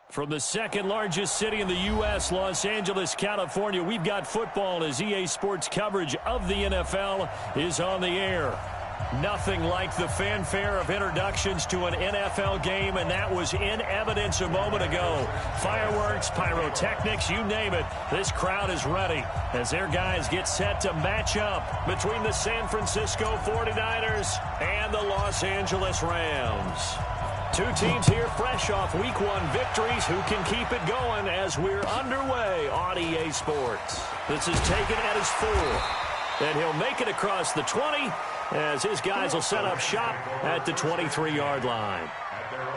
From the second largest city in the U.S., Los Angeles, California, we've got football as EA Sports coverage of the NFL is on the air. Nothing like the fanfare of introductions to an NFL game, and that was in evidence a moment ago. Fireworks, pyrotechnics, you name it. This crowd is ready as their guys get set to match up between the San Francisco 49ers and the Los Angeles Rams. Two teams here fresh off Week 1 victories who can keep it going as we're underway on EA Sports. This is taken at his 4, and he'll make it across the 20 as his guys will set up shop at the 23-yard line. At their own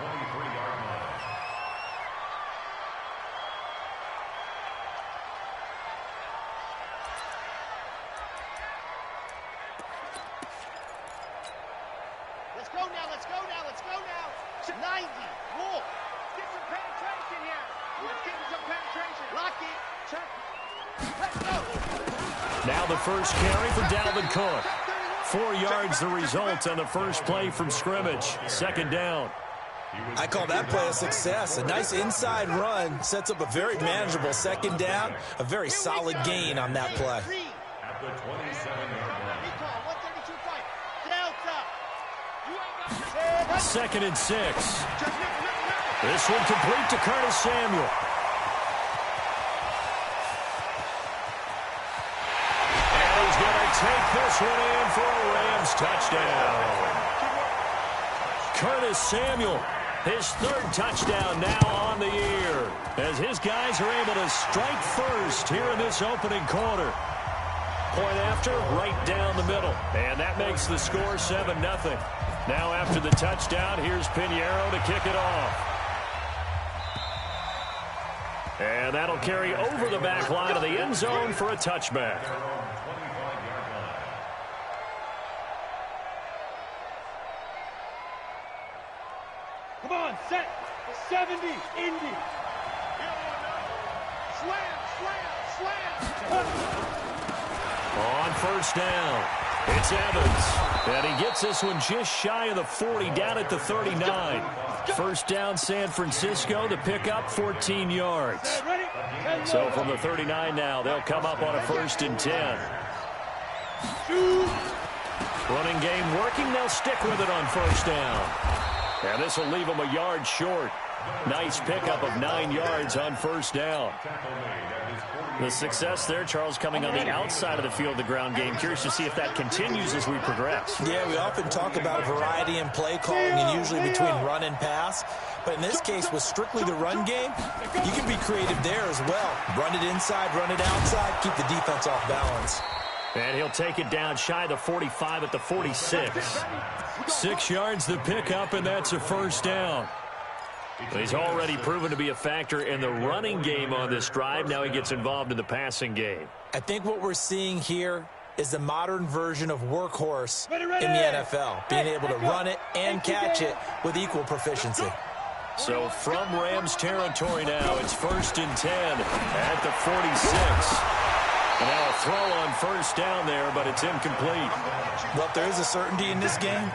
23-yard line. Let's go now, let's go now, let's go now. 90, roll. Get some penetration here. Let's get some penetration. Lock it. Check. Let's go. Now the first carry for Dalvin Cook. 4 yards the result on the first play from scrimmage. Second down. I call that play a success. A nice inside run sets up a very manageable second down. A very solid gain on that play. At the 27-yard line. Second and 6. This one complete to Curtis Samuel. And he's going to take this one in for a Rams touchdown. Curtis Samuel, his 3rd touchdown now on the year, as his guys are able to strike first here in this opening quarter. Point after, right down the middle. And that makes the score 7-0. Now after the touchdown, here's Pinheiro to kick it off. And that'll carry over the back line of the end zone for a touchback. Come on, set. 70, Indy. Slam, slam, slam. On first down, it's Evans. And he gets this one just shy of the 40, down at the 39. First down, San Francisco. The pickup, 14 yards. So from the 39 now, they'll come up on a 1st and 10. Running game working. They'll stick with it on first down. And this will leave them a yard short. Nice pickup of 9 yards on first down. The success there, Charles, coming on the outside of the field, the ground game. Curious to see if that continues as we progress. Yeah, we often talk about a variety in play calling and usually between run and pass. But in this case, with strictly the run game, you can be creative there as well. Run it inside, run it outside, keep the defense off balance. And he'll take it down shy of the 45 at the 46. 6 yards the pickup, and that's a first down. He's already proven to be a factor in the running game on this drive. Now he gets involved in the passing game. I think what we're seeing here is the modern version of workhorse in the NFL, being able to run it and catch it with equal proficiency. So from Rams territory now, it's 1st and 10 at the 46. And now a throw on first down there, but it's incomplete. Well, if there is a certainty in this game,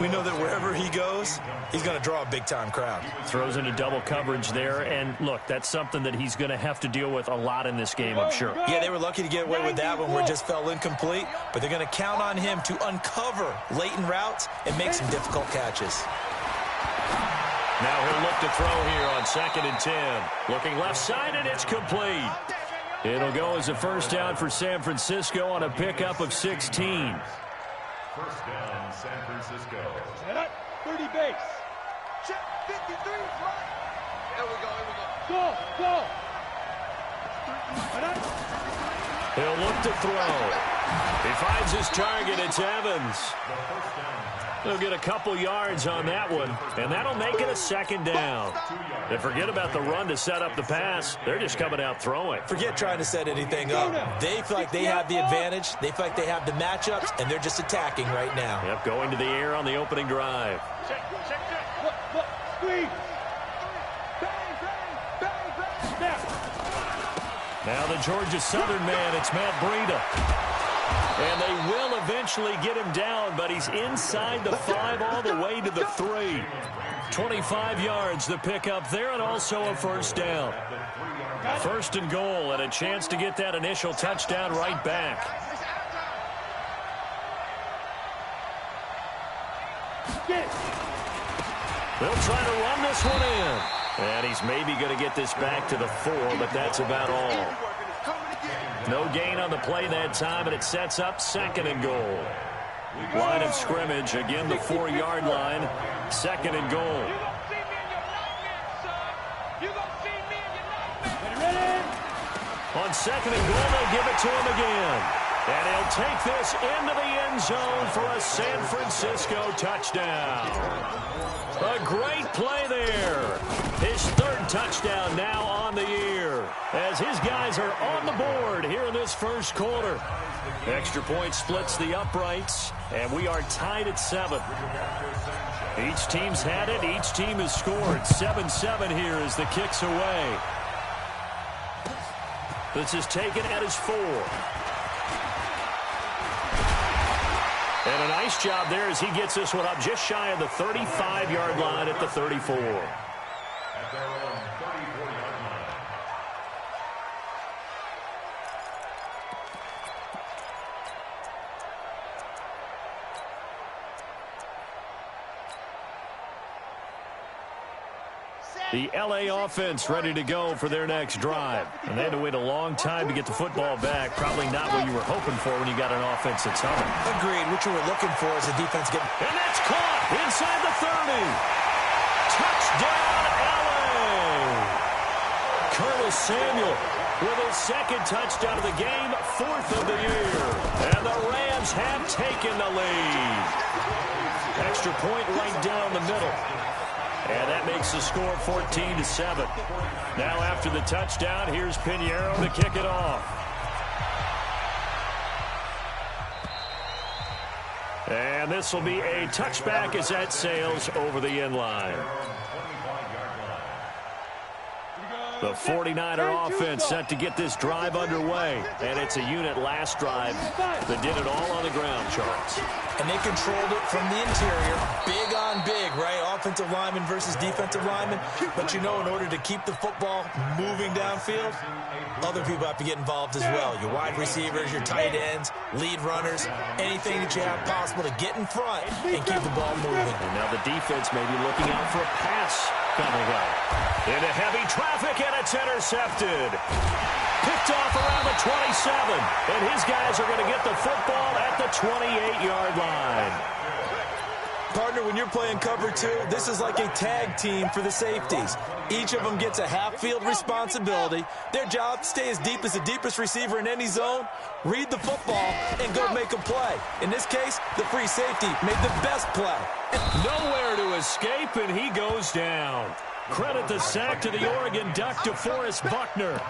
we know that wherever he goes, he's going to draw a big-time crowd. Throws into double coverage there, and look, that's something that he's going to have to deal with a lot in this game, I'm sure. Yeah, they were lucky to get away with that one where it just fell incomplete, but they're going to count on him to uncover latent routes and make some difficult catches. Now he'll look to throw here on 2nd and 10. Looking left side, and it's complete. It'll go as a first down for San Francisco on a pickup of 16. First down, San Francisco. Set up, 30 base. Check, 53 is right. Here we go. Go. He'll look to throw. He finds his target. It's Evans. They'll get a couple yards on that one, and that'll make it a second down. And forget about the run to set up the pass. They're just coming out throwing. Forget trying to set anything up. They feel like they have the advantage. They feel like they have the matchups, and they're just attacking right now. Yep, going to the air on the opening drive. Check. Look, squeeze. Bang. Now the Georgia Southern man, it's Matt Breida. And they will eventually get him down, but he's inside the 5 all the way to the 3. 25 yards the pickup there, and also a first down. First and goal, and a chance to get that initial touchdown right back. They'll try to run this one in. And he's maybe going to get this back to the 4, but that's about all. No gain on the play that time, and it sets up second and goal. Line of scrimmage, again the 4-yard line. Second and goal. On second and goal, they'll give it to him again. And he'll take this into the end zone for a San Francisco touchdown. A great play there. His 3rd touchdown now on the year, as his guys are on the board here in this first quarter. Extra point splits the uprights, and we are tied at 7. Each team's had it. Each team has scored. 7-7 here as the kick's away. This is taken at his 4. And a nice job there as he gets this one up just shy of the 35-yard line at the 34. At their own 34-yard line. The L.A. offense ready to go for their next drive. And they had to wait a long time to get the football back. Probably not what you were hoping for when you got an offense that's humming. Agreed. What you were looking for is a defense getting... And that's caught inside the 30. Touchdown, L.A. Curtis Samuel with his 2nd touchdown of the game, 4th of the year. And the Rams have taken the lead. Extra point right down the middle. And that makes the score 14-7. Now after the touchdown, here's Pinheiro to kick it off. And this will be a touchback as that sails over the end line. The 49er offense set to get this drive underway. And it's a unit last drive that did it all on the ground, Charles. And they controlled it from the interior. Big on big, right? Offensive lineman versus defensive lineman. But you know, in order to keep the football moving downfield, other people have to get involved as well. Your wide receivers, your tight ends, lead runners, anything that you have possible to get in front and keep the ball moving. And now the defense may be looking out for a pass coming up. Into heavy traffic, and it's intercepted. Picked off around the 27. And his guys are going to get the football at the 28-yard line. Partner, when you're playing cover 2, this is like a tag team for the safeties. Each of them gets a half-field responsibility. Their job, stay as deep as the deepest receiver in any zone, read the football, and go make a play. In this case, the free safety made the best play. Nowhere to escape, and he goes down. Credit the sack to the Oregon Duck, DeForest Buckner.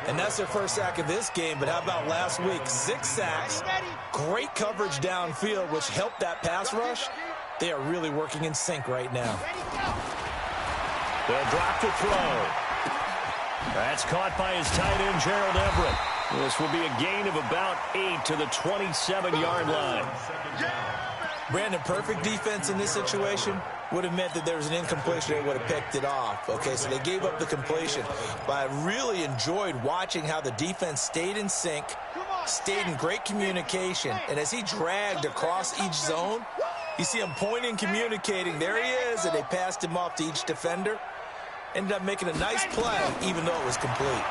And that's their first sack of this game, but how about last week? 6 sacks, great coverage downfield, which helped that pass rush. They are really working in sync right now. They'll drop the throw. That's caught by his tight end, Gerald Everett. This will be a gain of about 8 to the 27-yard line. Brandon, perfect defense in this situation would have meant that there was an incompletion. They would have picked it off. Okay, so they gave up the completion. But I really enjoyed watching how the defense stayed in sync, stayed in great communication. And as he dragged across each zone, you see him pointing, communicating. There he is, and they passed him off to each defender. Ended up making a nice play, even though it was complete.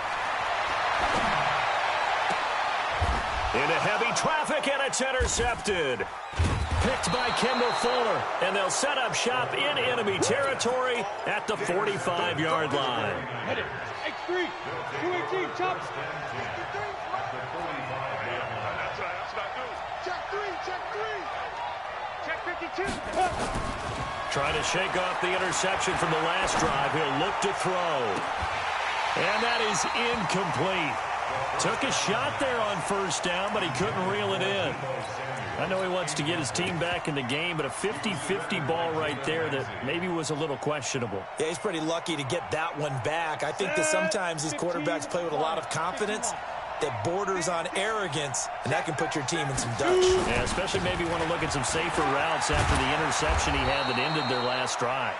Into heavy traffic, and it's intercepted. Picked by Kendall Fuller, and they'll set up shop in enemy territory at the 45-yard line. X3, 218, chop. Check 52. Trying to shake off the interception from the last drive. He'll look to throw. And that is incomplete. Took a shot there on first down, but he couldn't reel it in. I know he wants to get his team back in the game, but a 50-50 ball right there that maybe was a little questionable. Yeah, he's pretty lucky to get that one back. I think that sometimes these quarterbacks play with a lot of confidence, that borders on arrogance, and that can put your team in some dutch. Yeah, especially maybe want to look at some safer routes after the interception he had that ended their last drive.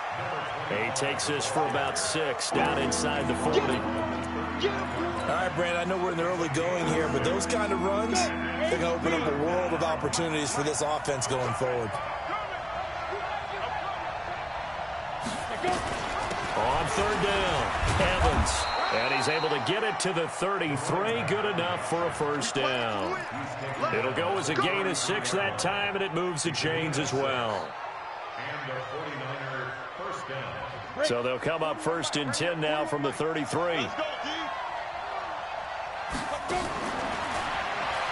He takes this for about 6 down inside the 40. All right, Brandon, I know we're in the early going here, but those kind of runs, they're going to open up a world of opportunities for this offense going forward. On 3rd down, Evans. And he's able to get it to the 33. Good enough for a 1st down. It'll go as a gain of 6 that time, and it moves the chains as well. So they'll come up 1st and 10 now from the 33.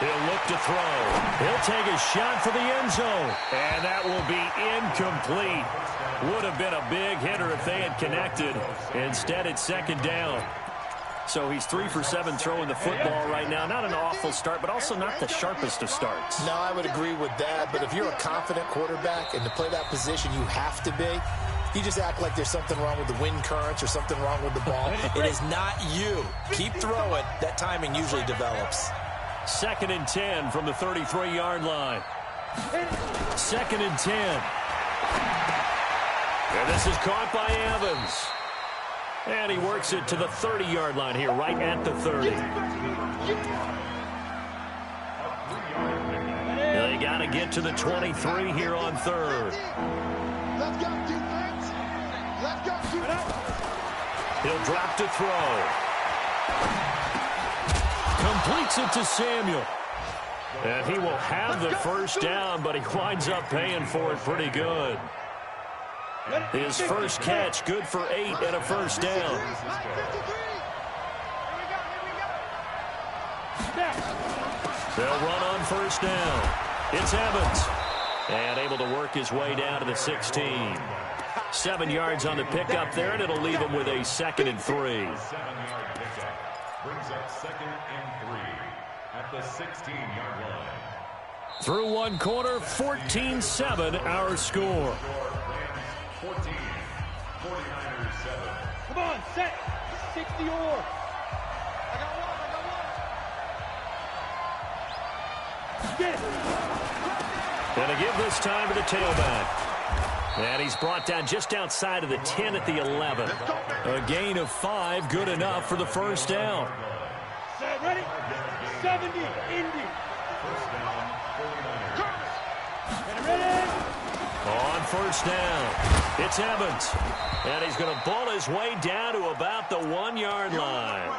He'll look to throw. He'll take a shot for the end zone. And that will be incomplete. Would have been a big hitter if they had connected. Instead, it's 2nd down. So he's 3 for 7 throwing the football right now. Not an awful start, but also not the sharpest of starts. No, I would agree with that. But if you're a confident quarterback and to play that position, you have to be. You just act like there's something wrong with the wind currents or something wrong with the ball. It is not you. Keep throwing. That timing usually develops. 2nd and 10 from the 33-yard line. 2nd and 10. And this is caught by Evans. And he works it to the 30-yard line here, right at the 30. They got to get to the 23 here on 3rd. He'll drop to throw. Completes it to Samuel. And he will have the 1st down, but he winds up paying for it pretty good. His first catch, good for 8 and a 1st down. They'll run on 1st down. It's Evans. And able to work his way down to the 16. 7 yards on the pickup there, and it'll leave him with a 2nd and 3. 7-yard pickup. Brings up 2nd and 3 at the 16-yard line. Through one quarter, 14-7 our score. 14, 49ers 7. Come on, set. 60 or. I got one. Get it. Going to give this time to the tailback. And he's brought down just outside of the 10 at the 11. A gain of 5, good enough for the 1st down. Set, ready? 70, Indy. First down, 49ers. Ready? On 1st down, it's Evans. And he's going to ball his way down to about the 1-yard line.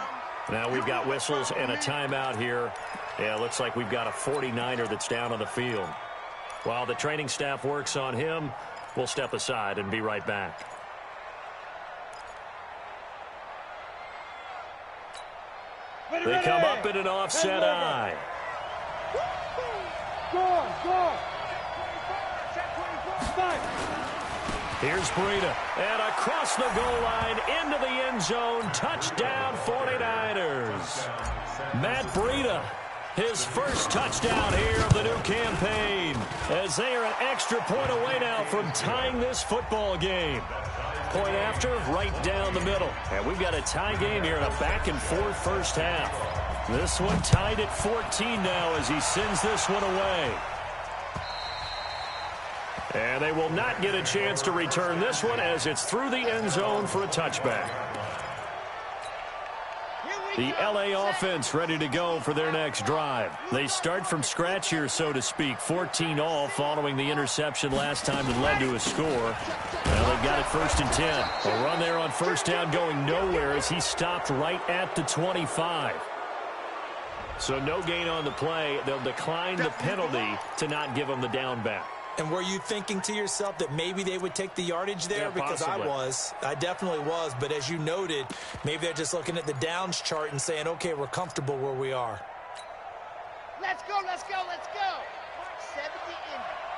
Now we've got whistles and a timeout here. Yeah, it looks like we've got a 49er that's down on the field. While the training staff works on him, we'll step aside and be right back. They come up in an offset eye. Go. Here's Breida, and across the goal line into the end zone. Touchdown 49ers. Matt Breida, his first touchdown here of the new campaign, as they are an extra point away now from tying this football game. Point after, right down the middle. And we've got a tie game here in a back-and-forth first half. This one tied at 14 now as he sends this one away. And they will not get a chance to return this one as it's through the end zone for a touchback. The LA offense ready to go for their next drive. They start from scratch here, so to speak. 14 all following the interception last time that led to a score. Well, they've got it 1st and 10. A run there on 1st down going nowhere as he stopped right at the 25. So no gain on the play. They'll decline the penalty to not give them the down back. And were you thinking to yourself that maybe they would take the yardage there? Yeah, because I definitely was. But as you noted, maybe they're just looking at the downs chart and saying, okay, we're comfortable where we are. Let's go. 70 in.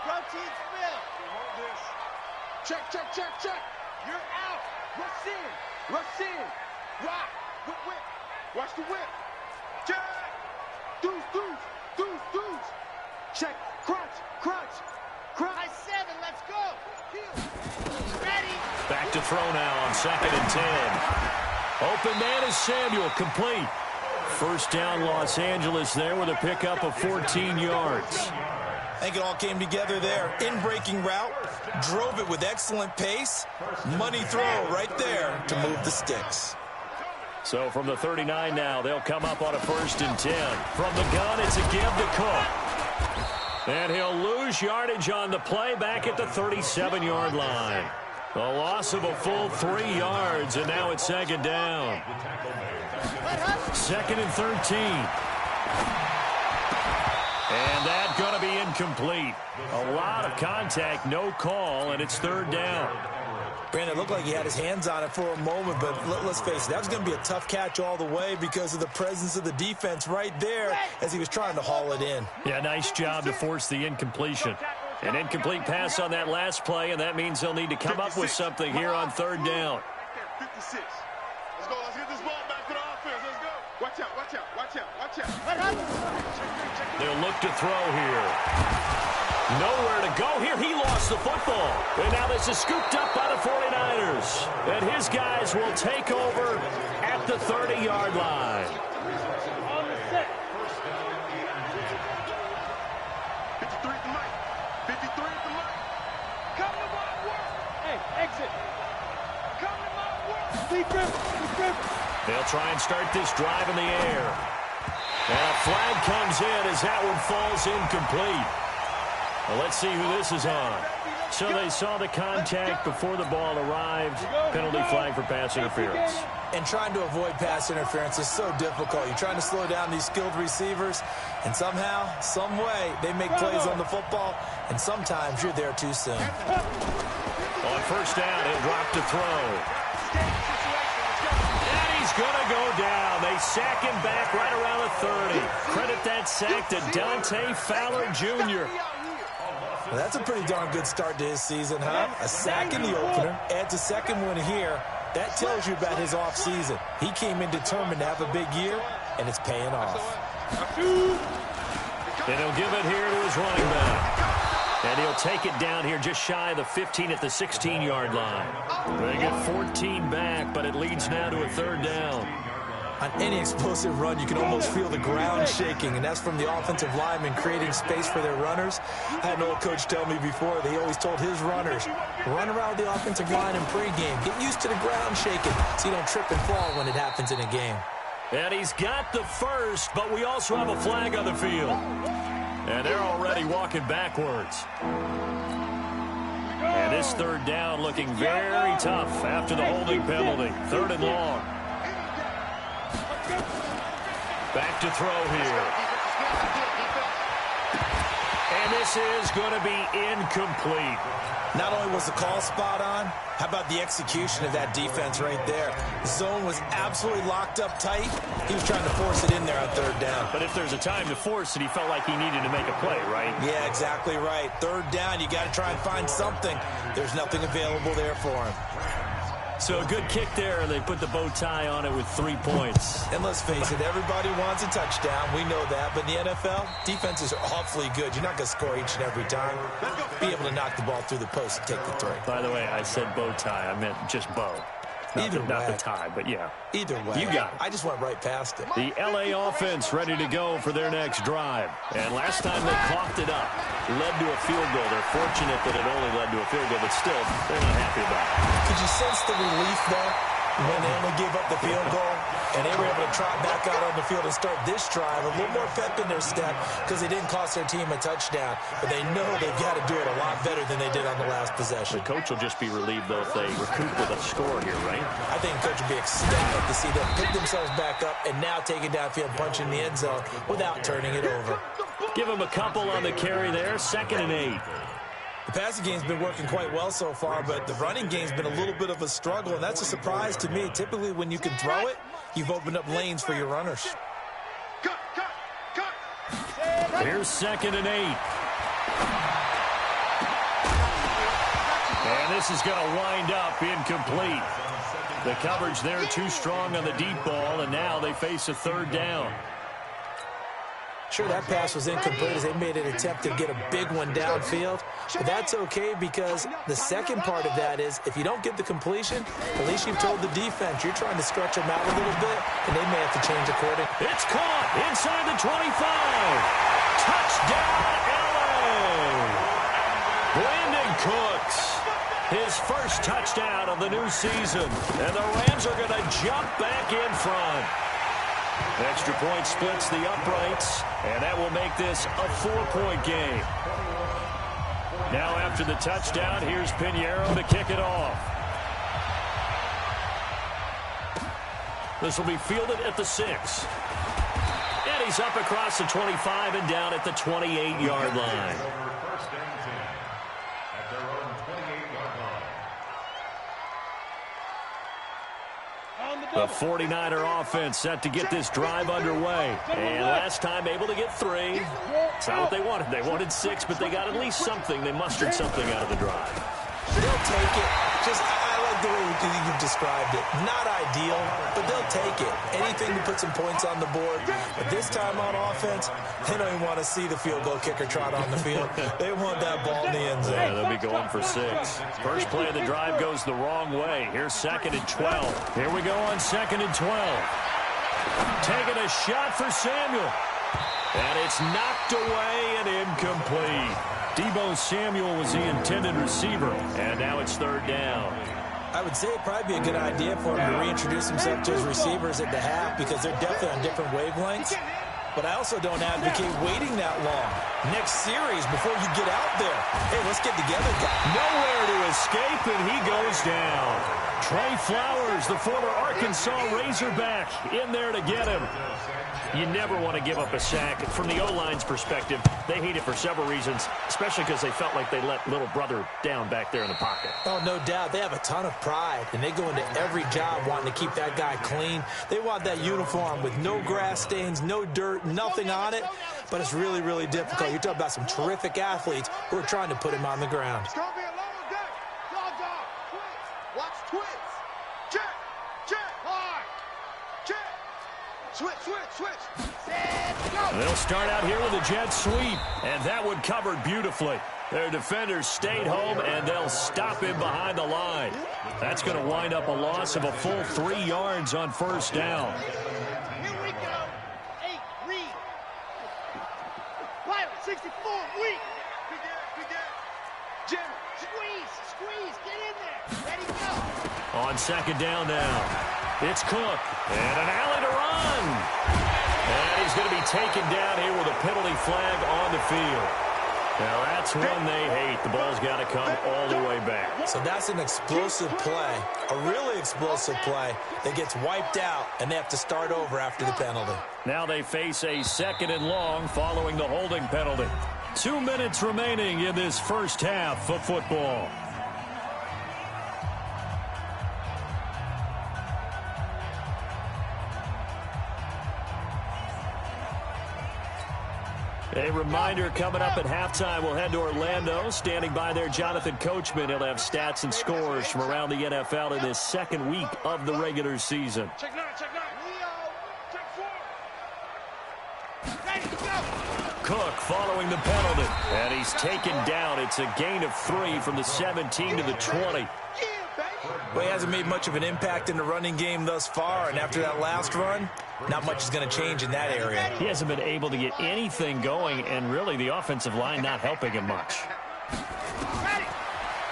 Protein spill. Hold this. Check. You're out. Rush in. Rock. Whip. Watch the whip. Check. Deuce. Check. Crunch. I 7, let's go. Ready. Back to throw now on 2nd and 10. Open man is Samuel, complete. First down, Los Angeles there with a pickup of 14 yards. I think it all came together there. In-breaking route, drove it with excellent pace. Money throw right there to move the sticks. So from the 39 now, they'll come up on a 1st and 10. From the gun, it's a give to Cook. And he'll lose yardage on the play back at the 37-yard line. A loss of a full 3 yards, and now it's 2nd down. 2nd and 13. And that's going to be incomplete. A lot of contact, no call, and it's 3rd down. Brandon, it looked like he had his hands on it for a moment, but let's face it, that was going to be a tough catch all the way because of the presence of the defense right there as he was trying to haul it in. Yeah, nice job to force the incompletion. An incomplete pass on that last play, and that means they'll need to come up with something here on 3rd down. 56. Let's go. Let's get this ball back for the offense. Let's go. Watch out, watch out, watch out, watch out. They'll look to throw here. Nowhere to go here. He lost the football. And now this is scooped up by the 49ers. And his guys will take over at the 30-yard line. On the set. 53 at the mic. 53 at the mic. Come to my work. Hey, exit. Come to my work. Deep river. They'll try and start this drive in the air. And a flag comes in as that one falls incomplete. Well, let's see who this is on. So they saw the contact before the ball arrived. Penalty flag for pass interference. And trying to avoid pass interference is so difficult. You're trying to slow down these skilled receivers, and somehow, some way, they make plays on the football, and sometimes you're there too soon. On 1st down, he'll drop to throw. And he's going to go down. They sack him back right around the 30. Credit that sack to Dante Fowler Jr. Well, that's a pretty darn good start to his season, huh? A sack in the opener, adds a 2nd one here. That tells you about his offseason. He came in determined to have a big year, and it's paying off. And he'll give it here to his running back. And he'll take it down here just shy of the 15 at the 16-yard line. They get 14 back, but it leads now to a 3rd down. On any explosive run, you can almost feel the ground shaking, and that's from the offensive linemen creating space for their runners. I had an old coach tell me before, they always told his runners, run around the offensive line in pregame. Get used to the ground shaking so you don't trip and fall when it happens in a game. And he's got the first, but we also have a flag on the field. And they're already walking backwards. And this 3rd down looking very tough after the holding penalty. 3rd and long. Back to throw here. And this is going to be incomplete. Not only was the call spot on, how about the execution of that defense right there? The zone was absolutely locked up tight. He was trying to force it in there on 3rd down. But if there's a time to force it, he felt like he needed to make a play, right? Yeah, exactly right. 3rd down, you got to try and find something. There's nothing available there for him. So a good kick there, and they put the bow tie on it with 3 points. And let's face it, everybody wants a touchdown. We know that. But in the NFL, defenses are awfully good. You're not going to score each and every time. Be able to knock the ball through the post and take the 3. By the way, I said bow tie. I meant just bow. Not the tie, but yeah. Either way. You got it. I just went right past it. The L.A. offense ready to go for their next drive. And last time they coughed it up, led to a field goal. They're fortunate that it only led to a field goal, but still, they're not happy about it. Could you sense the relief there when they only gave up the field goal? And they were able to trot back out on the field and start this drive. A little more pep in their step because they didn't cost their team a touchdown. But they know they've got to do it a lot better than they did on the last possession. The coach will just be relieved, though, if they recoup with a score here, right? I think the coach will be ecstatic to see them pick themselves back up and now take it downfield, punch in the end zone without turning it over. Give them a couple on the carry there. 2nd and 8. The passing game's been working quite well so far, but the running game's been a little bit of a struggle, and that's a surprise to me. Typically, when you can throw it, you've opened up lanes for your runners. Here's 2nd and 8. And this is going to wind up incomplete. The coverage there too strong on the deep ball, and now they face a 3rd down. Sure, that pass was incomplete as they made an attempt to get a big one downfield, but that's okay because the second part of that is if you don't get the completion, at least you've told the defense you're trying to stretch them out a little bit, and they may have to change according. It's caught inside the 25. Touchdown, LA! Brandon Cooks, his first touchdown of the new season, and the Rams are going to jump back in front. Extra point splits the uprights, and that will make this a 4-point game. Now after the touchdown, here's Pinheiro to kick it off. This will be fielded at the 6. And he's up across the 25 and down at the 28-yard line. First and 10 at their own 28-yard line. The 49er offense set to get this drive underway. And last time able to get 3. It's not what they wanted. They wanted 6, but they got at least something. They mustered something out of the drive. They'll take it. I like the way you described it. Not ideal, but they'll take it. Anything to put some points on the board. But this time on offense, they don't even want to see the field goal kicker trot on the field. They want that ball in the end zone. Yeah, they'll be going for 6. First play of the drive goes the wrong way. Here's 2nd and 12. Here we go on 2nd and 12. Taking a shot for Samuel. And it's knocked away and incomplete. Deebo Samuel was the intended receiver, and now it's 3rd down. I would say it'd probably be a good idea for him to reintroduce himself to his receivers at the half because they're definitely on different wavelengths. But I also don't advocate waiting that long. Next series before you get out there. Hey, let's get together, guys. Nowhere to escape, and he goes down. Trey Flowers, the former Arkansas Razorback, in there to get him. You never want to give up a sack. From the O-line's perspective, they hate it for several reasons, especially because they felt like they let little brother down back there in the pocket. Oh, no doubt. They have a ton of pride, and they go into every job wanting to keep that guy clean. They want that uniform with no grass stains, no dirt, nothing on it, but it's really, really difficult. You're talking about some terrific athletes who are trying to put him on the ground. It's going to be a long day. Dog, twist. Watch twist. Check, hard. Check. Switch. Set, go. They'll start out here with a jet sweep, and that one covered beautifully. Their defenders stayed home, and they'll stop him behind the line. That's going to wind up a loss of a full 3 yards on 1st down. Here we go. 8, read. Pilot, 64, weak. Begin. Jim, squeeze, get in there. Ready, go. On 2nd down now. It's Cook, and an alley to run. And he's going to be taken down here with a penalty flag on the field. Now, that's one they hate. The ball's got to come all the way back. So that's an explosive play, a really explosive play that gets wiped out, and they have to start over after the penalty. Now they face a 2nd and long following the holding penalty. 2 minutes remaining in this first half of football. A reminder, coming up at halftime, we'll head to Orlando. Standing by there, Jonathan Coachman. He'll have stats and scores from around the NFL in his 2nd week of the regular season. Check 9. Leo, check 4. Ready to go. Cook following the penalty. And he's taken down. It's a gain of 3 from the 17 to the 20. Well, he hasn't made much of an impact in the running game thus far, and after that last run, not much is going to change in that area. He hasn't been able to get anything going, and really the offensive line not helping him much.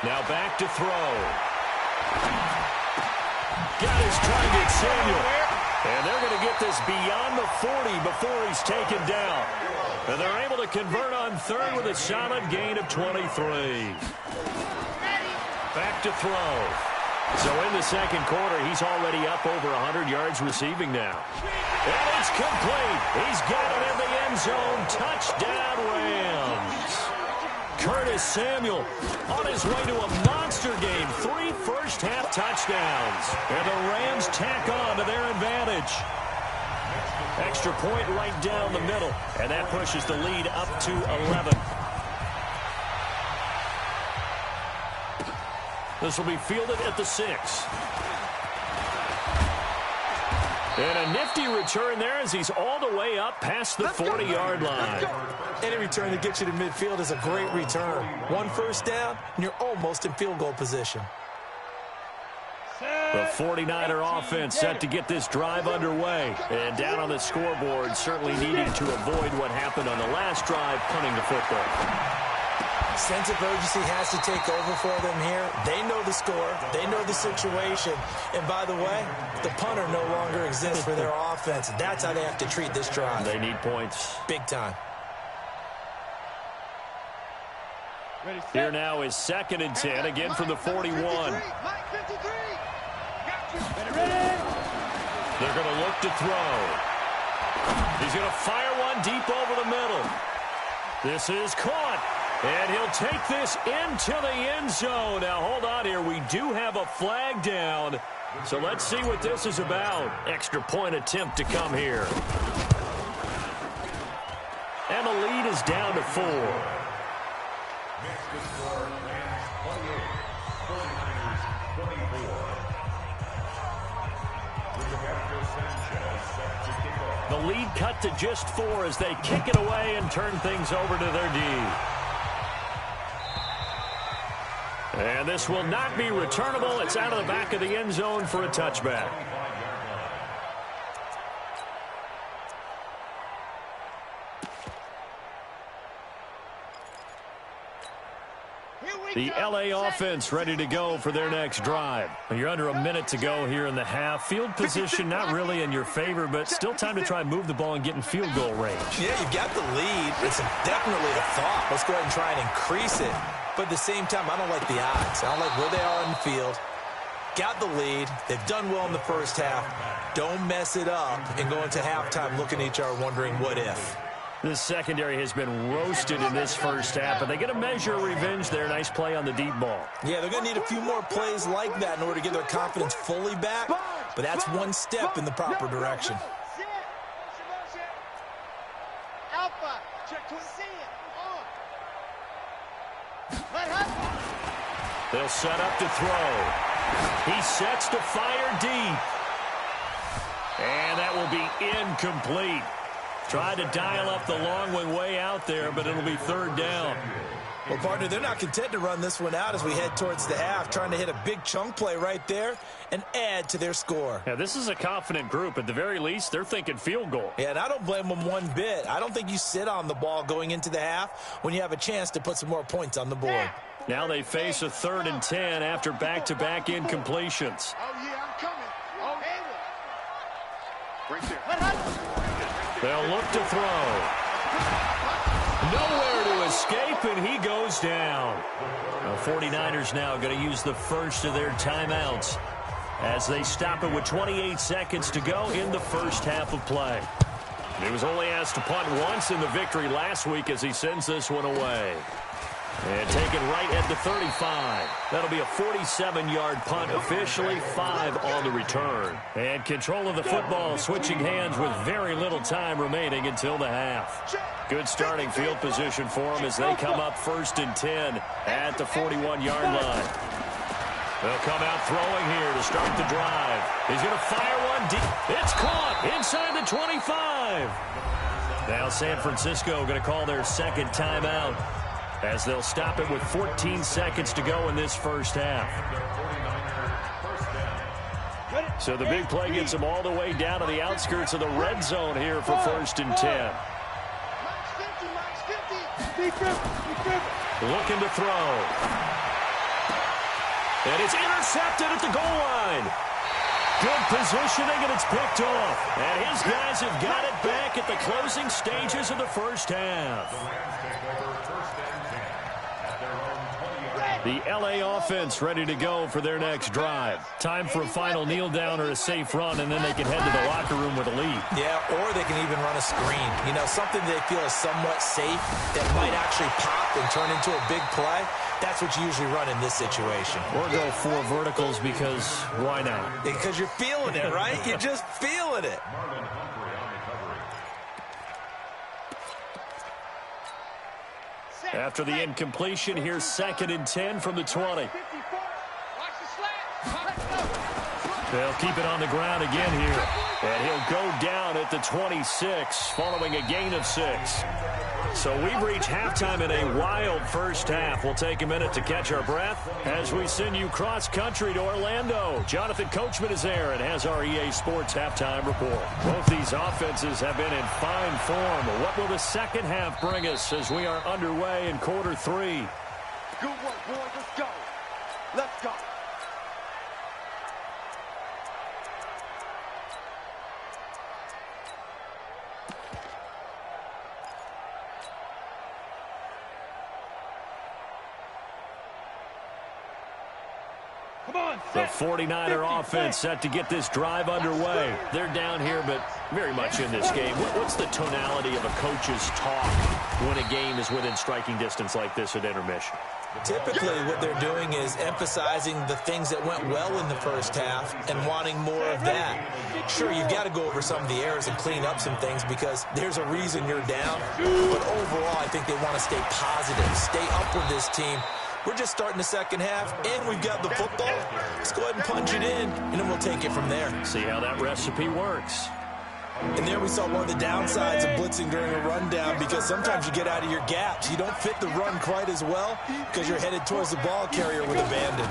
Now back to throw. Got his target, Samuel. And they're going to get this beyond the 40 before he's taken down. And they're able to convert on 3rd with a solid gain of 23. Back to throw. So in the 2nd quarter, he's already up over 100 yards receiving now. And it's complete. He's got it in the end zone. Touchdown, Rams. Curtis Samuel on his way to a monster game. 3 first-half touchdowns. And the Rams tack on to their advantage. Extra point right down the middle. And that pushes the lead up to 11. This will be fielded at the 6. And a nifty return there as he's all the way up past the 40-yard line. Any return that gets you to midfield is a great return. One first down, and you're almost in field goal position. The 49er offense set to get this drive underway. And down on the scoreboard, certainly needing to avoid what happened on the last drive, punting the football. Sense of urgency has to take over for them here. They know the score. They know the situation. And by the way, the punter no longer exists for their offense. That's how they have to treat this drive. They need points. Big time. Here now is 2nd and 10, again from the 41. They're going to look to throw. He's going to fire one deep over the middle. This is caught. And he'll take this into the end zone. Now, hold on here. We do have a flag down. So let's see what this is about. Extra point attempt to come here. And the lead is down to 4. The lead cut to just 4 as they kick it away and turn things over to their D. And this will not be returnable. It's out of the back of the end zone for a touchback. The LA offense ready to go for their next drive. You're under a minute to go here in the half. Field position not really in your favor, but still time to try and move the ball and get in field goal range. Yeah, you've got the lead. It's definitely a thought. Let's go ahead and try and increase it. But at the same time, I don't like the odds. I don't like where they are in the field. Got the lead. They've done well in the first half. Don't mess it up and go into halftime looking at each other wondering what if. This secondary has been roasted in this first half, but they get a measure of revenge there. Nice play on the deep ball. Yeah, they're going to need a few more plays like that in order to get their confidence fully back, but that's one step in the proper direction. Alpha, check to see it. They'll set up to throw. He sets to fire deep. And that will be incomplete. Tried to dial up the long one way out there, but it'll be 3rd down. Well, partner, they're not content to run this one out as we head towards the half, trying to hit a big chunk play right there and add to their score. Yeah, this is a confident group. At the very least, they're thinking field goal. Yeah, and I don't blame them one bit. I don't think you sit on the ball going into the half when you have a chance to put some more points on the board. Now they face a 3rd and 10 after back-to-back incompletions. Oh, yeah, I'm coming. Oh, right there. They'll look to throw. Nowhere to escape, and he goes down. The 49ers now going to use the first of their timeouts as they stop it with 28 seconds to go in the first half of play. He was only asked to punt once in the victory last week as he sends this one away. And taken right at the 35. That'll be a 47-yard punt, officially 5 on the return. And control of the football switching hands with very little time remaining until the half. Good starting field position for them as they come up 1st and 10 at the 41-yard line. They'll come out throwing here to start the drive. He's going to fire one deep. It's caught inside the 25. Now San Francisco going to call their 2nd timeout, as they'll stop it with 14 seconds to go in this first half. So the big play gets them all the way down to the outskirts of the red zone here for 1st and 10. Looking to throw. And it's intercepted at the goal line. Good positioning, and it's picked off. And his guys have got it back at the closing stages of the first half. The LA offense ready to go for their next drive. Time for a final kneel down or a safe run, and then they can head to the locker room with a lead. Yeah, or they can even run a screen. You know, something they feel is somewhat safe that might actually pop and turn into a big play. That's what you usually run in this situation. Or go 4 verticals because why not? Because you're feeling it, right? You're just feeling it. After the incompletion, here's 2nd and 10 from the 20. They'll keep it on the ground again here. And he'll go down at the 26 following a gain of 6. So we've reached halftime in a wild first half. We'll take a minute to catch our breath as we send you cross-country to Orlando. Jonathan Coachman is there and has our EA Sports halftime report. Both these offenses have been in fine form. What will the second half bring us as we are underway in quarter 3? Good work, boys. Let's go. Let's go. The 49er offense set to get this drive underway. They're down here, but very much in this game. What's the tonality of a coach's talk when a game is within striking distance like this at intermission? Typically, what they're doing is emphasizing the things that went well in the first half and wanting more of that. Sure, you've got to go over some of the errors and clean up some things because there's a reason you're down. But overall, I think they want to stay positive, stay up with this team. We're just starting the second half, and we've got the football. Let's go ahead and punch it in, and then we'll take it from there. See how that recipe works. And there we saw one of the downsides of blitzing during a rundown because sometimes you get out of your gaps. You don't fit the run quite as well because you're headed towards the ball carrier with abandon.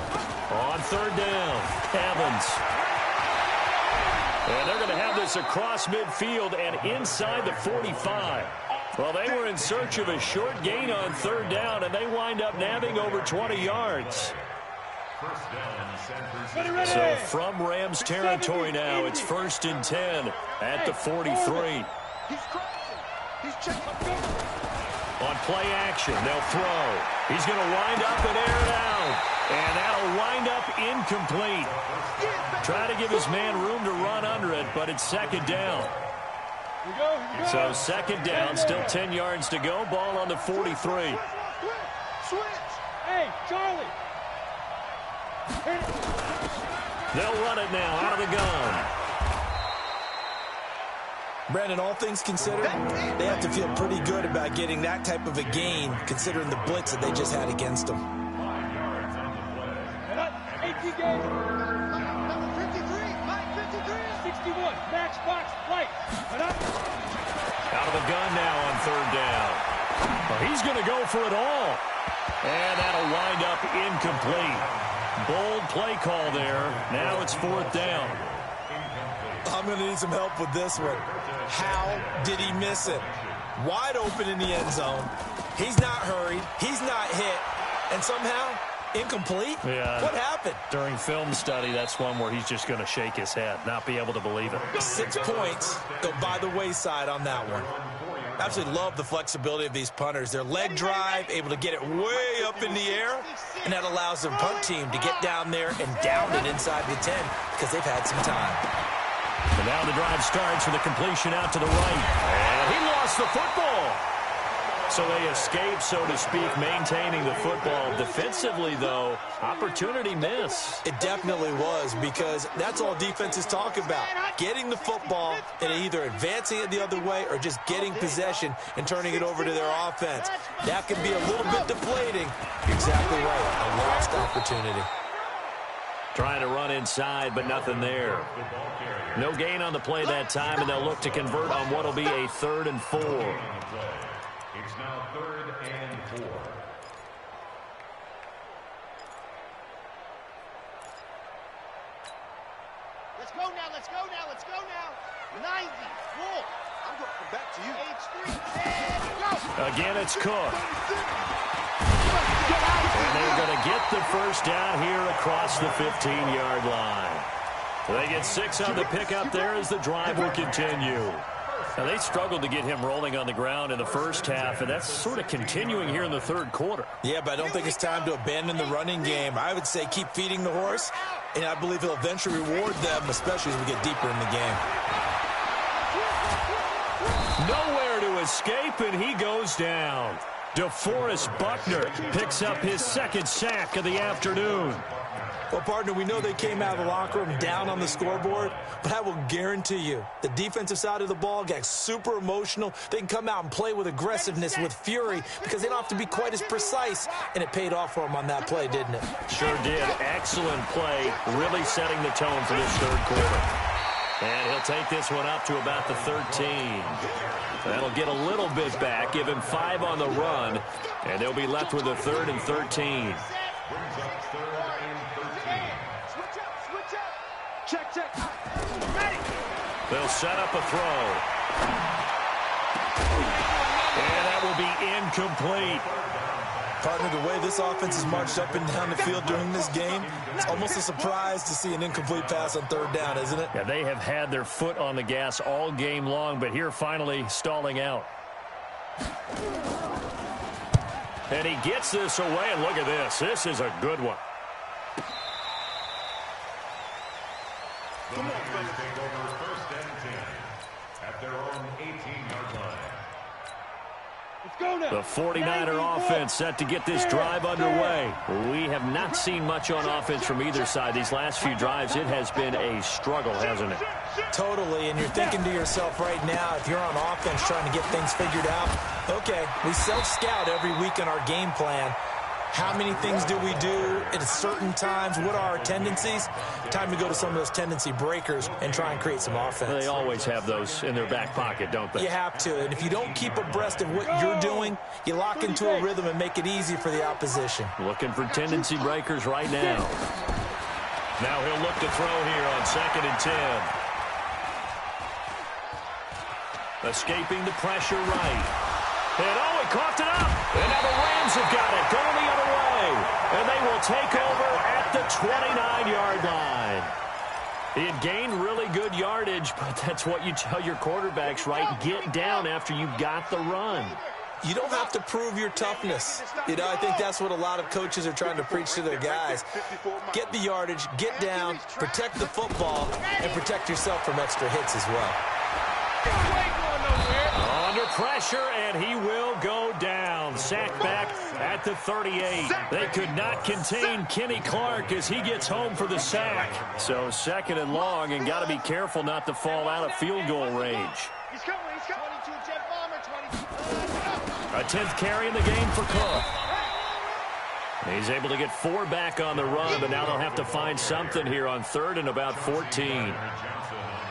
On third down, Evans. And they're going to have this across midfield and inside the 45. Well, they were in search of a short gain on third down, and they wind up nabbing over 20 yards. So from Rams territory now, it's 1st and 10 at the 43. On play action, they'll throw. He's going to wind up and air it out. And that'll wind up incomplete. Try to give his man room to run under it, but it's second down. So second down, still 10 yards to go. Ball on the 43. Switch. Hey, Charlie. They'll run it now out of the gun. Brandon, all things considered, they have to feel pretty good about getting that type of a gain considering the blitz that they just had against them. 18 games. Number 53, Mike 53. 61, matchbox light. Out of the gun now on third down. Well, he's going to go for it all. And that'll wind up incomplete. Bold play call there. Now it's fourth down. I'm going to need some help with this one. How did he miss it? Wide open in the end zone. He's not hurried. He's not hit. And somehow, incomplete? Yeah. What happened? During film study, that's one where he's just going to shake his head, not be able to believe it. 6 points go by the wayside on that one. Absolutely love the flexibility of these punters. Their leg drive, able to get it way up in the air, and that allows their punt team to get down there and down it inside the 10 because they've had some time. And now the drive starts with a completion out to the right. And he lost the football. So they escape, so to speak, maintaining the football. Defensively, though, opportunity miss. It definitely was because that's all defenses talk about. Getting the football and either advancing it the other way or just getting possession and turning it over to their offense. That can be a little bit deflating. Exactly right. A lost opportunity. Trying to run inside, but nothing there. No gain on the play that time, and they'll look to convert on what will be a 3rd and 4. It's now 3rd and 4. Let's go now, let's go now, let's go now. 90, Wolf. I'm going to come back to you. H3, and go. Again, it's Cook. And they're going to get the first down here across the 15-yard line. They get 6 on the pickup there as the drive will continue. Now, they struggled to get him rolling on the ground in the first half, and that's sort of continuing here in the third quarter. Yeah, but I don't think it's time to abandon the running game. I would say keep feeding the horse, and I believe he'll eventually reward them, especially as we get deeper in the game. Nowhere to escape, and he goes down. DeForest Buckner picks up his 2nd sack of the afternoon. Well, partner, we know they came out of the locker room down on the scoreboard, but I will guarantee you the defensive side of the ball got super emotional. They can come out and play with aggressiveness, with fury, because they don't have to be quite as precise, and it paid off for them on that play, didn't it? Sure did. Excellent play, really setting the tone for this third quarter. And he'll take this one up to about the 13. That'll get a little bit back, give him 5 on the run, and they'll be left with a 3rd and 13. Brings up 3rd and 13. Switch up. Check. Ready. They'll set up a throw. And that will be incomplete. Partner, the way this offense has marched up and down the field during this game, it's almost a surprise to see an incomplete pass on 3rd down, isn't it? Yeah, they have had their foot on the gas all game long, but here finally stalling out. And he gets this away, and look at this. This is a good one. The Niners take over 1st and 10 at their own 18-yard line. Let's go now. The 49er offense set to get this drive underway. We have not seen much on offense from either side. These last few drives, it has been a struggle, hasn't it? Totally, and you're thinking to yourself right now, if you're on offense trying to get things figured out, okay, we self-scout every week in our game plan. How many things do we do at certain times? What are our tendencies? Time to go to some of those tendency breakers and try and create some offense. They always have those in their back pocket, don't they? You have to, and if you don't keep abreast of what you're doing, you lock into a rhythm and make it easy for the opposition. Looking for tendency breakers right now. Now he'll look to throw here on 2nd and 10. Escaping the pressure right. And oh, he coughed it up. And now the Rams have got it. Going the other way. And they will take over at the 29-yard line. He had gained really good yardage, but that's what you tell your quarterbacks, right? Get down after you've got the run. You don't have to prove your toughness. You know, I think that's what a lot of coaches are trying to preach to their guys. Get the yardage, get down, protect the football, and protect yourself from extra hits as well. Under pressure, and he will go down. Sacked back at the 38. They could not contain Kenny Clark as he gets home for the sack. So 2nd and long, and got to be careful not to fall out of field goal range. He's coming. 22 jet bomber, 22. A 10th carry in the game for Cook. He's able to get 4 back on the run, but now they'll have to find something here on 3rd and about 14.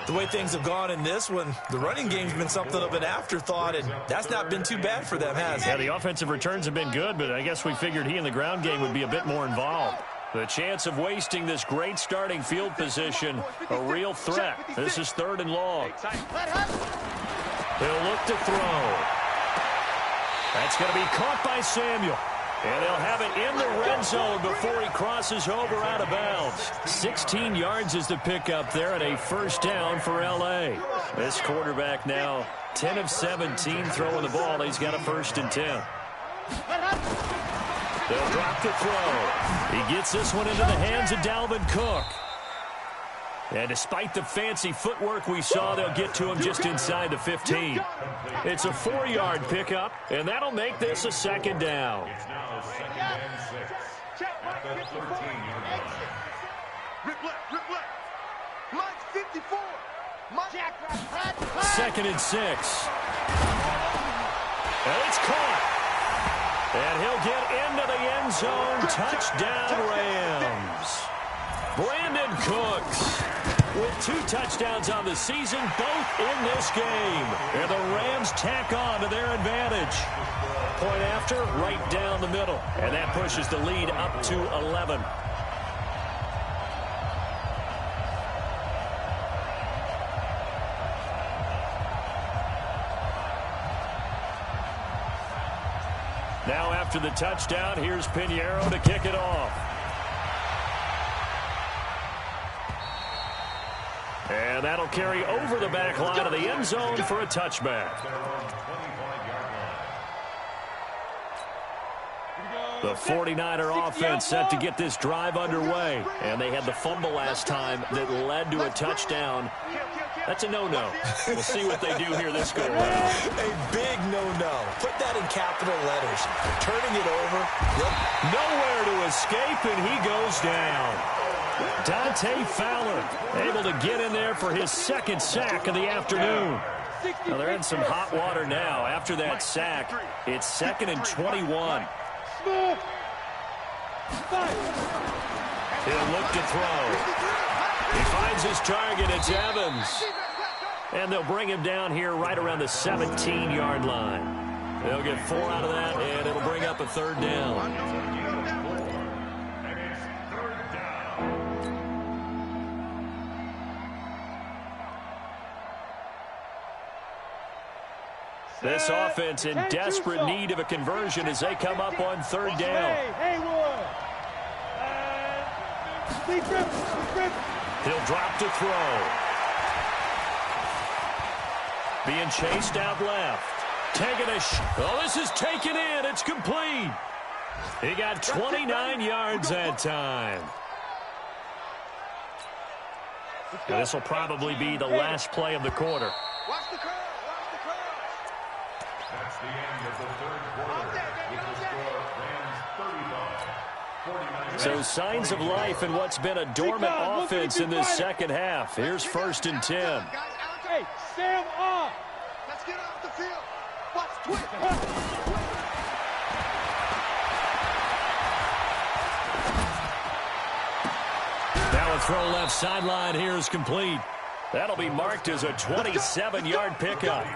The way things have gone in this one, the running game's been something of an afterthought, and that's not been too bad for them, has it? Yeah, the offensive returns have been good, but I guess we figured he in the ground game would be a bit more involved. The chance of wasting this great starting field position, a real threat. This is 3rd and long. He'll look to throw. That's going to be caught by Samuel. And they'll have it in the red zone before he crosses over out of bounds. 16 yards is the pickup there, and a 1st down for L.A. This quarterback now 10 of 17 throwing the ball. He's got a 1st and 10. They'll drop the throw. He gets this one into the hands of Dalvin Cook. And despite the fancy footwork we saw, they'll get to him just inside the 15. It's a 4-yard pickup, and that'll make this a 2nd down. It's now 2nd and 6 at the 13-yard line. Rip left. Mike 54. 2nd and 6. And it's caught. And he'll get into the end zone. Touchdown, Rams. Brandon Cooks with 2 touchdowns on the season, both in this game. And the Rams tack on to their advantage. Point after, right down the middle. And that pushes the lead up to 11. Now after the touchdown, here's Pinheiro to kick it off. And that'll carry over the back line of the end zone for a touchback. The 49er offense set to get this drive underway. And they had the fumble last time that led to a touchdown. That's a no-no. We'll see what they do here this go around. A big no-no. Put that in capital letters. Turning it over. Yep. Nowhere to escape, and he goes down. Dante Fowler able to get in there for his second sack of the afternoon. Now they're in some hot water now. After that sack, it's 2nd and 21. He'll look to throw. He finds his target. It's Evans. And they'll bring him down here right around the 17-yard line. They'll get 4 out of that, and it'll bring up a 3rd down. This offense in desperate need of a conversion as they come up on 3rd down. He'll drop to throw. Being chased out left. Taking a oh, this is taken in. It's complete. He got 29 yards that time. Now, this will probably be the last play of the quarter. Watch the curve. Watch the curve. That's the end of the 3rd quarter. With the score, Rams 35. So signs of life in what's been a dormant offense in this second half. Here's 1st and 10. Hey, Sam off. Let's get off the field. Watch twist. Now a throw left sideline here is complete. That'll be marked as a 27-yard pickup.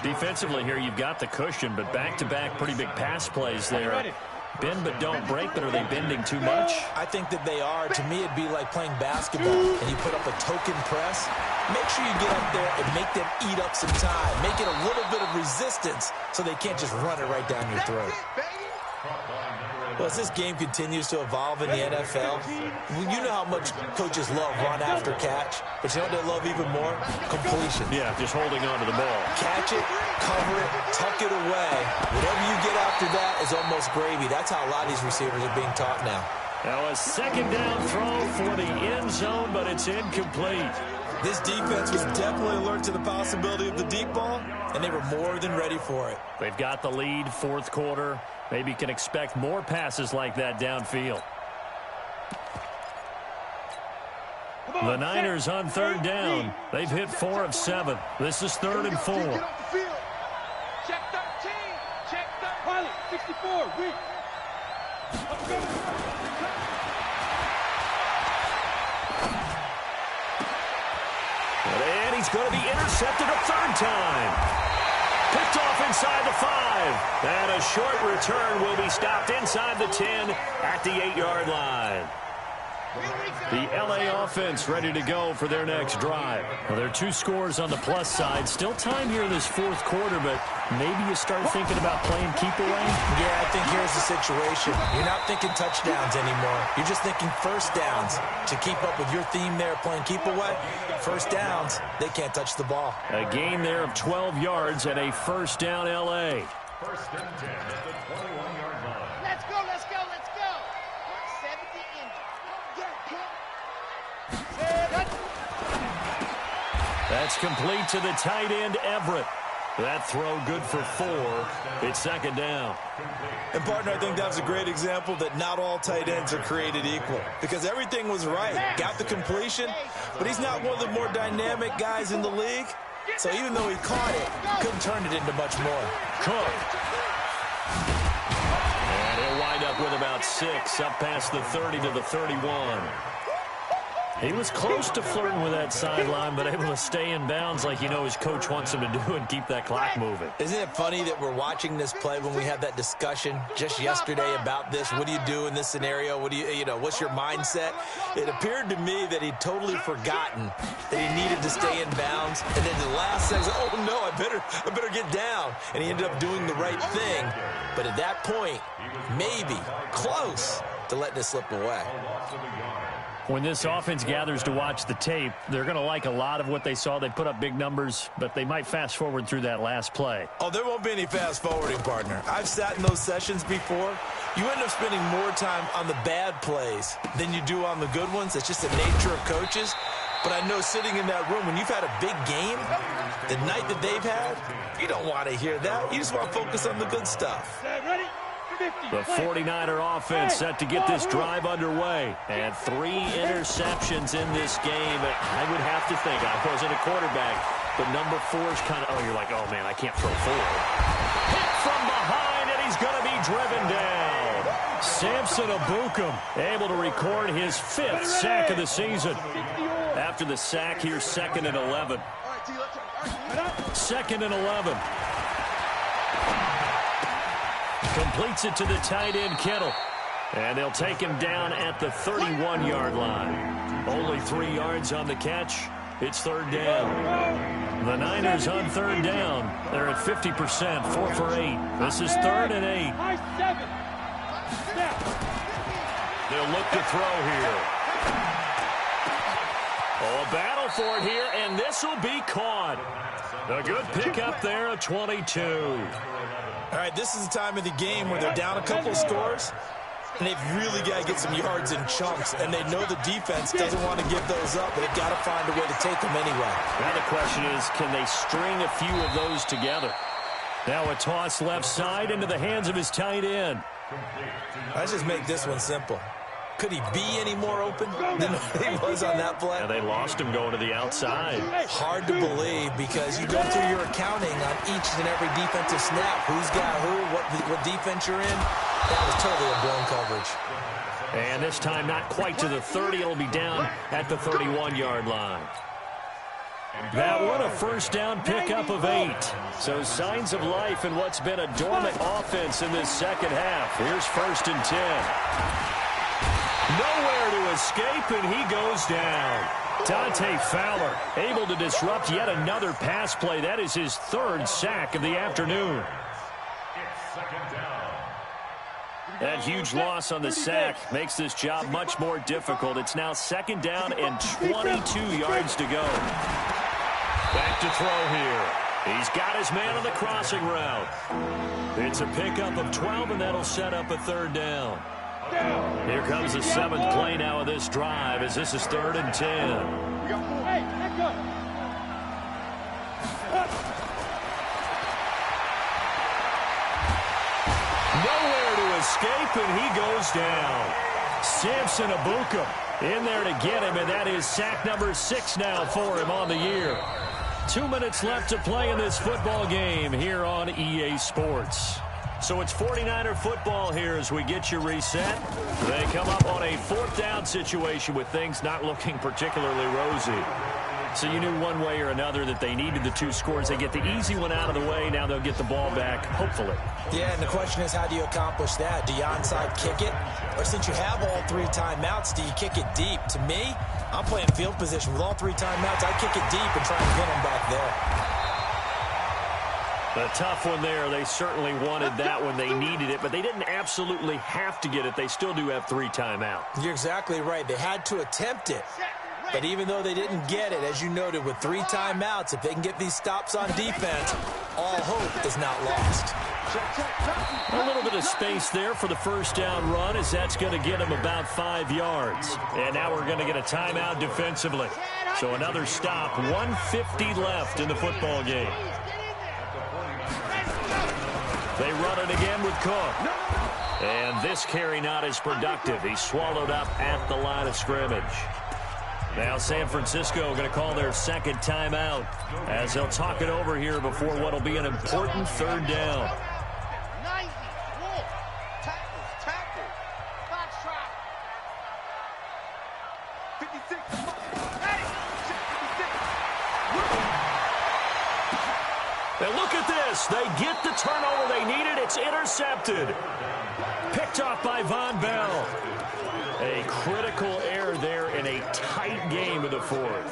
Defensively here, you've got the cushion, but back-to-back pretty big pass plays there. Bend but don't break, but are they bending too much? I think that they are. To me, it'd be like playing basketball, and you put up a token press. Make sure you get up there and make them eat up some time. Make it a little bit of resistance so they can't just run it right down your throat. Well, as this game continues to evolve in the NFL, you know how much coaches love run after catch, but you know what they love even more? Completion. Yeah, just holding on to the ball. Catch it, cover it, tuck it away. Whatever you get after that is almost gravy. That's how a lot of these receivers are being taught now. Now a 2nd down throw for the end zone, but it's incomplete. This defense was definitely alert to the possibility of the deep ball, and they were more than ready for it. They've got the lead, 4th quarter. Maybe you can expect more passes like that downfield. The Niners on 3rd down. They've hit 4 of 7. This is 3rd and 4. Get off the field. Check 13. Check 13. Pilot, 64. Weak. Let's go. And he's going to be intercepted a 3rd time. Picked off inside the 5. And a short return will be stopped inside the 10 at the 8-yard line. The LA offense ready to go for their next drive. Well, there are 2 scores on the plus side. Still time here in this 4th quarter, but maybe you start thinking about playing keep away? Yeah, I think here's the situation. You're not thinking touchdowns anymore. You're just thinking 1st downs. To keep up with your theme there, playing keep away, 1st downs, they can't touch the ball. A gain there of 12 yards and a 1st down LA. 1st and 10 at the 21-yard line. Let's go, let's go, let's go. 170 injured. That's complete to the tight end, Everett. That throw good for 4. It's 2nd down. And, partner, I think that's a great example that not all tight ends are created equal. Because everything was right. Got the completion, but he's not one of the more dynamic guys in the league. So even though he caught it, he couldn't turn it into much more. Cook. And he'll wind up with about 6 up past the 30 to the 31. He was close to flirting with that sideline, but able to stay in bounds like you know his coach wants him to do and keep that clock moving. Isn't it funny that we're watching this play when we had that discussion just yesterday about this? What do you do in this scenario? What do you know, what's your mindset? It appeared to me that he'd totally forgotten that he needed to stay in bounds. And then the last second, oh no, I better get down. And he ended up doing the right thing. But at that point, maybe close to letting it slip away. When this offense gathers to watch the tape, they're going to like a lot of what they saw. They put up big numbers, but they might fast forward through that last play. Oh, there won't be any fast forwarding, partner. I've sat in those sessions before. You end up spending more time on the bad plays than you do on the good ones. It's just the nature of coaches. But I know sitting in that room, when you've had a big game, the night that they've had, you don't want to hear that. You just want to focus on the good stuff. Ready? The 49er offense set to get this drive underway. And 3 interceptions in this game. I would have to think, I wasn't a quarterback, but number 4 is kind of, you're like, oh, man, I can't throw 4. Hit from behind, and he's going to be driven down. Samson Abukum able to record his 5th sack of the season. After the sack, here's 2nd and 11. 2nd and 11. Completes it to the tight end, Kittle. And they'll take him down at the 31-yard line. Only 3 yards on the catch. It's 3rd down. The Niners on 3rd down. They're at 50%, 4 for 8. This is 3rd and 8. They'll look to throw here. Oh, a battle for it here, and this will be caught. A good pickup there of 22. All right, this is the time of the game where they're down a couple of scores, and they've really got to get some yards in chunks, and they know the defense doesn't want to give those up, but they've got to find a way to take them anyway. Now the question is, can they string a few of those together? Now a toss left side into the hands of his tight end. Let's just make this one simple. Could he be any more open than he was on that play? Yeah, they lost him going to the outside. Hard to believe because you go through your accounting on each and every defensive snap. Who's got who, what defense you're in. That was totally a blown coverage. And this time not quite to the 30. It'll be down at the 31-yard line. That one a first down pickup of 8. So signs of life in what's been a dormant offense in this second half. Here's 1st and 10. Nowhere to escape, and he goes down. Dante Fowler able to disrupt yet another pass play. That is his 3rd sack of the afternoon. That huge loss on the sack makes this job much more difficult. It's now 2nd down and 22 yards to go. Back to throw here. He's got his man on the crossing route. It's a pickup of 12, and that'll set up a 3rd down. Here comes the 7th play now of this drive as this is 3rd and 10. Nowhere to escape, and he goes down. Samson Abukum in there to get him, and that is sack number 6 now for him on the year. 2 minutes left to play in this football game here on EA Sports. So it's 49er football here as we get you reset. They come up on a 4th down situation with things not looking particularly rosy. So you knew one way or another that they needed the 2 scores. They get the easy one out of the way. Now they'll get the ball back, hopefully. Yeah, and the question is, how do you accomplish that? Do you onside kick it? Or since you have all 3 timeouts, do you kick it deep? To me, I'm playing field position with all 3 timeouts. I kick it deep and try and pin them back there. A tough one there. They certainly wanted that when they needed it, but they didn't absolutely have to get it. They still do have 3 timeouts. You're exactly right. They had to attempt it. But even though they didn't get it, as you noted, with 3 timeouts, if they can get these stops on defense, all hope is not lost. A little bit of space there for the first down run as that's going to get them about 5 yards. And now we're going to get a timeout defensively. So another stop, 1:50 left in the football game. They run it again with Cook. And this carry not as productive. He's swallowed up at the line of scrimmage. Now San Francisco going to call their 2nd timeout as they'll talk it over here before what will be an important 3rd down. 90, wolf, tackle, box trap. 56, And look at this. They get the turnover they needed. It's intercepted. Picked off by Von Bell. A critical error there in a tight game of the 4th.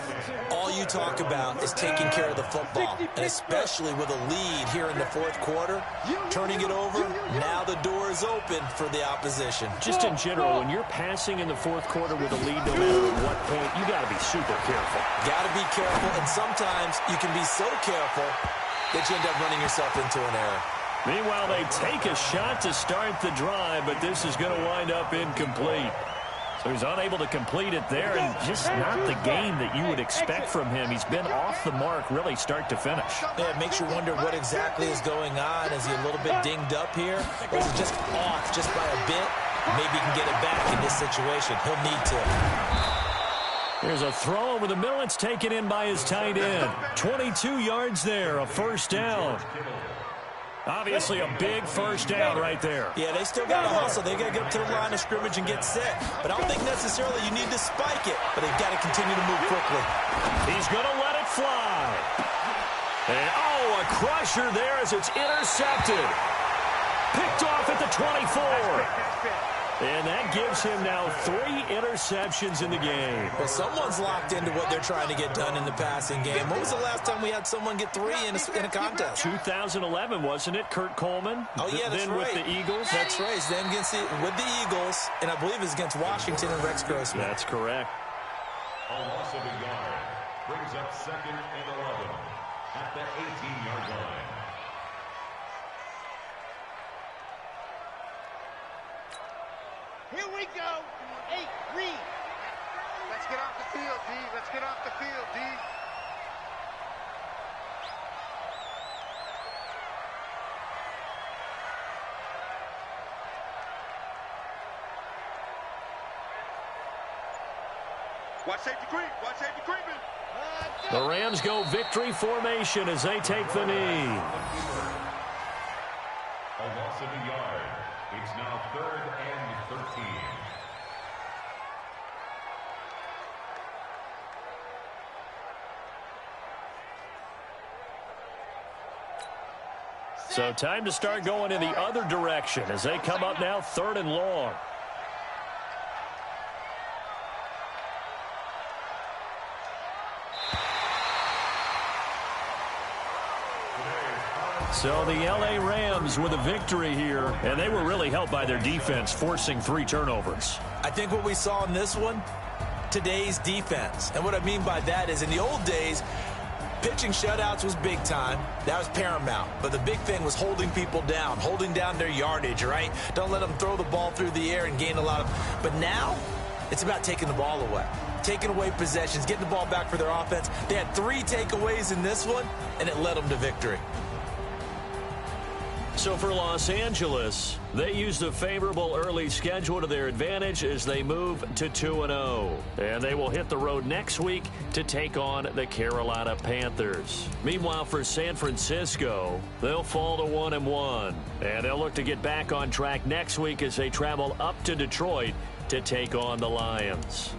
All you talk about is taking care of the football, and especially with a lead here in the 4th quarter, turning it over, now the door is open for the opposition. Just in general, when you're passing in the 4th quarter with a lead, no matter at what point, you got to be super careful. Got to be careful, and sometimes you can be so careful that you end up running yourself into an error. Meanwhile, they take a shot to start the drive, but this is going to wind up incomplete. So he's unable to complete it there, and just not the game that you would expect from him. He's been off the mark really start to finish. Yeah, it makes you wonder what exactly is going on. Is he a little bit dinged up here? Or is it just off just by a bit? Maybe he can get it back in this situation. He'll need to. Here's a throw over the middle. It's taken in by his tight end. 22 yards there, a first down. Obviously a big first down right there. Yeah, they still got to hustle. They got to get up to the line of scrimmage and get set. But I don't think necessarily you need to spike it. But they've got to continue to move quickly. He's going to let it fly. And, oh, a crusher there as it's intercepted. Picked off at the 24. And that gives him now 3 interceptions in the game. Well, someone's locked into what they're trying to get done in the passing game. When was the last time we had someone get 3 in a contest? 2011, wasn't it? Kurt Coleman. Oh, yeah, that's then right. with the Eagles. That's right. Then with the Eagles, and I believe it's against Washington and Rex Grossman. That's correct. A loss of a yard brings up 2nd and 11 at the 18-yard line. Here we go. 8, read. Let's get off the field, D. Let's get off the field, D. Watch safety creep. Watch safety creeping. The Rams go victory formation as they take the knee. A loss of a yard. It's now 3rd and 13. So time to start going in the other direction as they come up now 3rd and long. So the L.A. Rams with a victory here, and they were really helped by their defense, forcing 3 turnovers. I think what we saw in this one, today's defense. And what I mean by that is in the old days, pitching shutouts was big time. That was paramount. But the big thing was holding people down, holding down their yardage, right? Don't let them throw the ball through the air and gain a lot of. But now, it's about taking the ball away. Taking away possessions, getting the ball back for their offense. They had 3 takeaways in this one, and it led them to victory. So for Los Angeles, they used a favorable early schedule to their advantage as they move to 2-0. And they will hit the road next week to take on the Carolina Panthers. Meanwhile, for San Francisco, they'll fall to 1-1. And they'll look to get back on track next week as they travel up to Detroit to take on the Lions.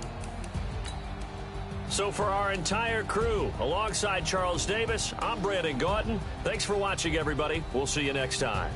So for our entire crew, alongside Charles Davis, I'm Brandon Gautin. Thanks for watching, everybody. We'll see you next time.